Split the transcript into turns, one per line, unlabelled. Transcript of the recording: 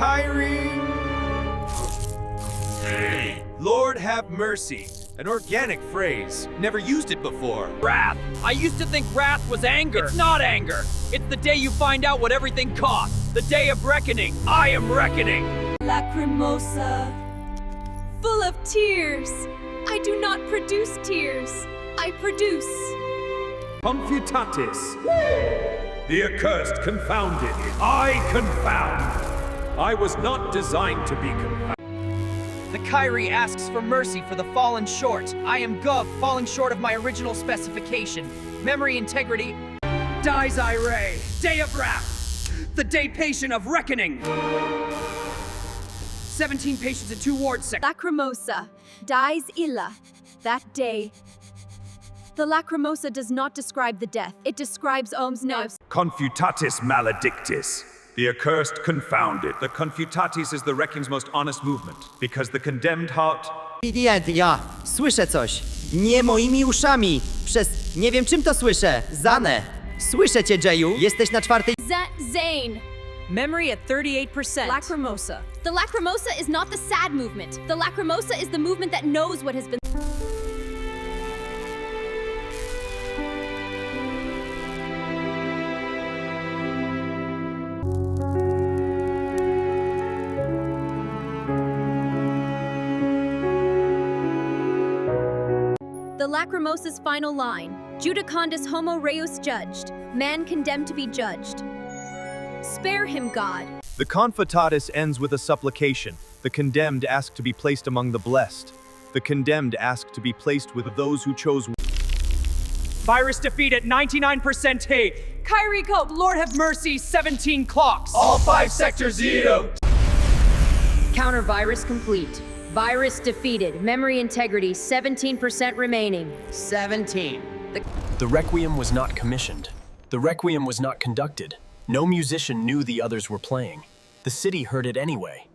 Kyrie! Lord have mercy. An organic phrase. Never used it before.
Wrath. I used to think wrath was anger. It's not anger. It's the day you find out what everything costs. The day of reckoning. I am reckoning.
Lacrimosa. Full of tears. I do not produce tears. I produce.
Confutatis. The accursed confounded. I confound. I was not designed to be confounded.
The Kyrie asks for mercy for the fallen short. I am Gov, falling short of my original specification. Memory integrity. Dies Ire. Day of wrath. The day patient of reckoning. 17 patients in 2 ward sections.
Lacrimosa. Dies illa. That day. The lacrimosa does not describe the death. It describes Ohm's nerves.
Confutatis maledictis. The accursed confounded. The confutatis is the Recking's most honest movement, because the condemned heart...
Ja słyszę coś. Nie moimi uszami. Nie wiem czym to słyszę. Zane. Słyszę cię, Jayu. Jesteś na 4.
Zane.
Memory at 38%.
Lacrimosa. The lacrimosa is not the sad movement. The lacrimosa is the movement that knows what has been. The lacrimosa's final line. Judicandus homo reus judged. Man condemned to be judged. Spare him, God.
The confutatis ends with a supplication. The condemned ask to be placed among the blessed. The condemned ask to be placed with those who chose.
Virus defeat at 99% hate. Kyrie Cope, Lord have mercy, 17 clocks.
All 5 sectors zero.
Counter virus complete. Virus defeated. Memory integrity 17% remaining.
17.
The Requiem was not commissioned. The Requiem was not conducted. No musician knew the others were playing. The city heard it anyway.